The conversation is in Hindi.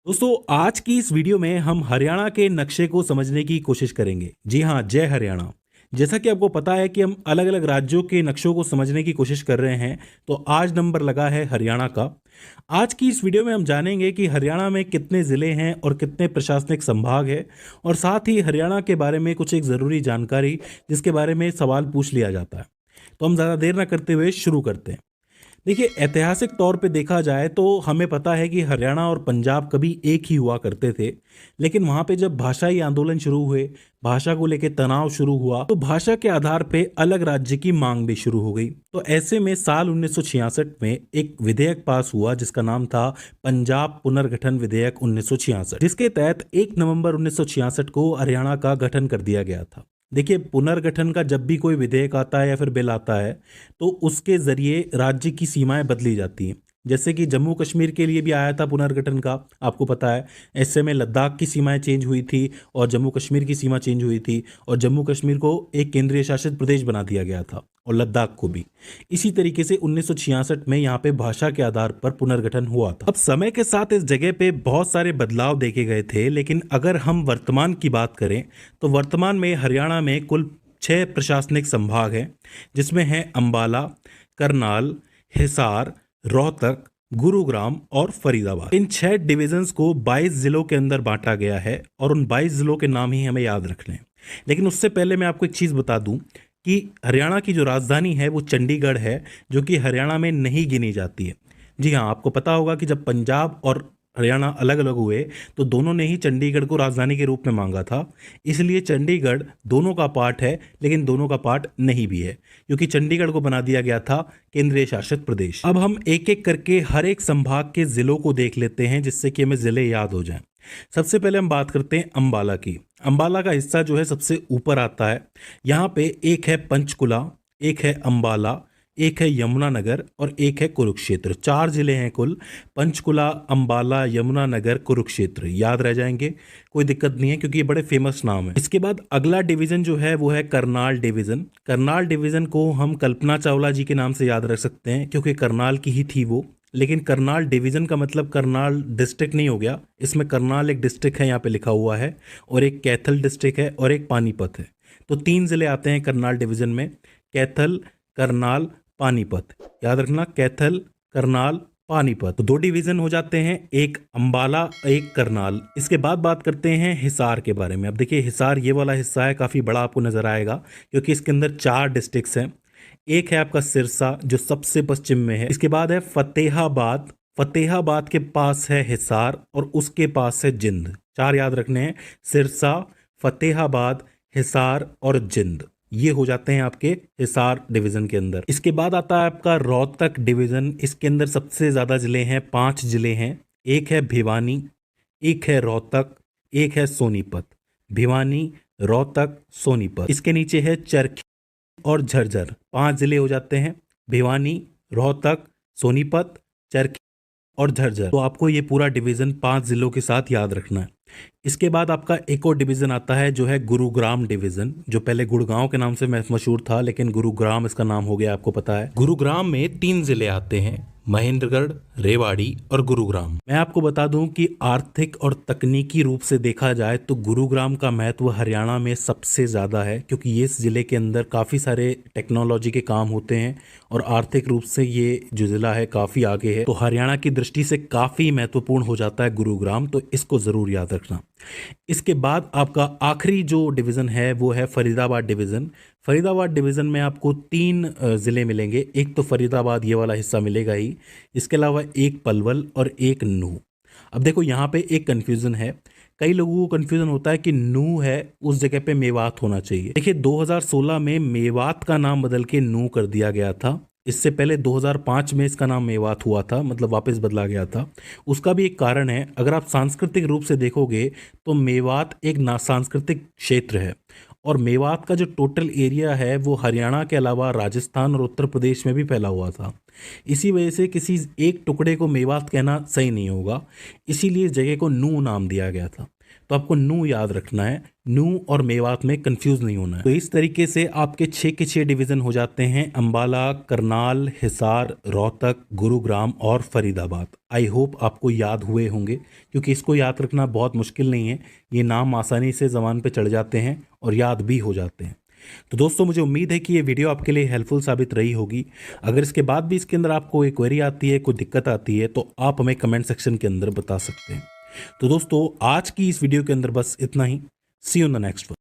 दोस्तों आज की इस वीडियो में हम हरियाणा के नक्शे को समझने की कोशिश करेंगे। जी हाँ, जय हरियाणा। जैसा कि आपको पता है कि हम अलग अलग राज्यों के नक्शों को समझने की कोशिश कर रहे हैं, तो आज नंबर लगा है हरियाणा का। आज की इस वीडियो में हम जानेंगे कि हरियाणा में कितने ज़िले हैं और कितने प्रशासनिक संभाग है, और साथ ही हरियाणा के बारे में कुछ एक ज़रूरी जानकारी जिसके बारे में सवाल पूछ लिया जाता है। तो हम ज़्यादा देर ना करते हुए शुरू करते हैं। देखिए, ऐतिहासिक तौर पे देखा जाए तो हमें पता है कि हरियाणा और पंजाब कभी एक ही हुआ करते थे। लेकिन वहाँ पे जब भाषाई आंदोलन शुरू हुए, भाषा को लेके तनाव शुरू हुआ, तो भाषा के आधार पे अलग राज्य की मांग भी शुरू हो गई। तो ऐसे में साल 1966 में एक विधेयक पास हुआ जिसका नाम था पंजाब पुनर्गठन विधेयक 1966, जिसके तहत 1 नवंबर 1966 को हरियाणा का गठन कर दिया गया था। देखिए, पुनर्गठन का जब भी कोई विधेयक आता है या फिर बिल आता है, तो उसके ज़रिए राज्य की सीमाएँ बदली जाती हैं। जैसे कि जम्मू कश्मीर के लिए भी आया था पुनर्गठन का, आपको पता है। ऐसे में लद्दाख की सीमाएँ चेंज हुई थी और जम्मू कश्मीर की सीमा चेंज हुई थी, और जम्मू कश्मीर को एक केंद्रीय शासित प्रदेश बना दिया गया था, और लद्दाख को भी। इसी तरीके से 1966 में यहाँ पे भाषा के आधार पर पुनर्गठन हुआ था। अब समय के साथ इस जगह पे बहुत सारे बदलाव देखे गए थे, लेकिन अगर हम वर्तमान की बात करें तो वर्तमान में हरियाणा में कुल 6 प्रशासनिक संभाग हैं, जिसमें हैं अंबाला, करनाल, हिसार, रोहतक, गुरुग्राम और फरीदाबाद। इन 6 डिविजन्स को 22 जिलों के अंदर बांटा गया है, और उन 22 जिलों के नाम ही हमें याद रखने हैं। लेकिन उससे पहले मैं आपको एक चीज़ बता दूं कि हरियाणा की जो राजधानी है वो चंडीगढ़ है, जो कि हरियाणा में नहीं गिनी जाती है। जी हाँ, आपको पता होगा कि जब पंजाब और हरियाणा अलग अलग हुए तो दोनों ने ही चंडीगढ़ को राजधानी के रूप में मांगा था। इसलिए चंडीगढ़ दोनों का पार्ट है, लेकिन दोनों का पार्ट नहीं भी है, क्योंकि चंडीगढ़ को बना दिया गया था केंद्रीय शासित प्रदेश। अब हम एक एक करके हर एक संभाग के जिलों को देख लेते हैं, जिससे कि हमें जिले याद हो जाएं। सबसे पहले हम बात करते हैं अंबाला की। अंबाला का हिस्सा जो है सबसे ऊपर आता है। यहाँ पे एक है पंचकुला, एक है अंबाला, एक है यमुनानगर और एक है कुरुक्षेत्र। 4 जिले हैं कुल। पंचकुला, अंबाला, यमुनानगर, कुरुक्षेत्र याद रह जाएंगे, कोई दिक्कत नहीं है, क्योंकि ये बड़े फेमस नाम है। इसके बाद अगला डिवीजन जो है वो है करनाल डिवीजन। करनाल डिवीजन को हम कल्पना चावला जी के नाम से याद रख सकते हैं, क्योंकि करनाल की ही थी वो। लेकिन करनाल डिवीजन का मतलब करनाल डिस्ट्रिक्ट नहीं हो गया, इसमें करनाल एक डिस्ट्रिक्ट है यहाँ पे लिखा हुआ है, और एक कैथल डिस्ट्रिक्ट है, और एक पानीपत है। तो 3 जिले आते हैं करनाल डिवीजन में, कैथल, करनाल, पानीपत। याद रखना, कैथल, करनाल, पानीपत। तो 2 डिवीजन हो जाते हैं, एक अंबाला, एक करनाल। इसके बाद बात करते हैं हिसार के बारे में। अब देखिए, हिसार ये वाला हिस्सा है, काफ़ी बड़ा आपको नजर आएगा, क्योंकि इसके अंदर 4 डिस्ट्रिक्ट्स हैं। एक है आपका सिरसा, जो सबसे पश्चिम में है। इसके बाद है फतेहाबाद। फतेहाबाद के पास है हिसार, और उसके पास है जिंद। 4 याद रखने हैं, सिरसा, फतेहाबाद, हिसार और जिंद। ये हो जाते हैं आपके हिसार डिवीजन के अंदर। इसके बाद आता है आपका रोहतक डिवीजन। इसके अंदर सबसे ज्यादा जिले हैं, 5 जिले हैं। एक है भिवानी, एक है रोहतक, एक है सोनीपत। भिवानी, रोहतक, सोनीपत। इसके नीचे है चरखी और झज्जर। 5 जिले हो जाते हैं, भिवानी, रोहतक, सोनीपत, चरखी और झज्जर। तो आपको ये पूरा डिवीजन 5 जिलों के साथ याद रखना है। इसके बाद आपका एक और डिवीजन आता है, जो है गुरुग्राम डिवीजन, जो पहले गुड़गांव के नाम से मशहूर था, लेकिन गुरुग्राम इसका नाम हो गया, आपको पता है। गुरुग्राम में 3 जिले आते हैं, महेंद्रगढ़, रेवाड़ी और गुरुग्राम। मैं आपको बता दूं कि आर्थिक और तकनीकी रूप से देखा जाए तो गुरुग्राम का महत्व हरियाणा में सबसे ज़्यादा है, क्योंकि ये इस ज़िले के अंदर काफ़ी सारे टेक्नोलॉजी के काम होते हैं, और आर्थिक रूप से ये जो ज़िला है काफ़ी आगे है। तो हरियाणा की दृष्टि से काफ़ी महत्वपूर्ण हो जाता है गुरुग्राम, तो इसको ज़रूर याद रखना। इसके बाद आपका आखिरी जो डिवीज़न है वो है फरीदाबाद डिवीज़न। फरीदाबाद डिवीज़न में आपको 3 ज़िले मिलेंगे। एक तो फरीदाबाद ये वाला हिस्सा मिलेगा ही, इसके अलावा एक पलवल और एक नूह। अब देखो, यहाँ पे एक कन्फ्यूज़न है, कई लोगों को कन्फ्यूज़न होता है कि नूह है उस जगह पे मेवात होना चाहिए। देखिए, 2016 में मेवात का नाम बदल के नूह कर दिया गया था। इससे पहले 2005 में इसका नाम मेवात हुआ था, मतलब वापस बदला गया था। उसका भी एक कारण है, अगर आप सांस्कृतिक रूप से देखोगे तो मेवात एक ना सांस्कृतिक क्षेत्र है, और मेवात का जो टोटल एरिया है वो हरियाणा के अलावा राजस्थान और उत्तर प्रदेश में भी फैला हुआ था। इसी वजह से किसी एक टुकड़े को मेवात कहना सही नहीं होगा, इसीलिए इस जगह को नूह नाम दिया गया था। तो आपको नू याद रखना है, नू और मेवात में कंफ्यूज नहीं होना है। तो इस तरीके से आपके 6 के 6 डिवीज़न हो जाते हैं, अंबाला, करनाल, हिसार, रोहतक, गुरुग्राम और फरीदाबाद। आई होप आपको याद हुए होंगे, क्योंकि इसको याद रखना बहुत मुश्किल नहीं है, ये नाम आसानी से ज़बान पे चढ़ जाते हैं और याद भी हो जाते हैं। तो दोस्तों मुझे उम्मीद है कि ये वीडियो आपके लिए हेल्पफुल साबित रही होगी। अगर इसके बाद भी इसके अंदर आपको कोई क्वेरी आती है, कोई दिक्कत आती है, तो आप हमें कमेंट सेक्शन के अंदर बता सकते हैं। तो दोस्तों आज की इस वीडियो के अंदर बस इतना ही। See you in the next one.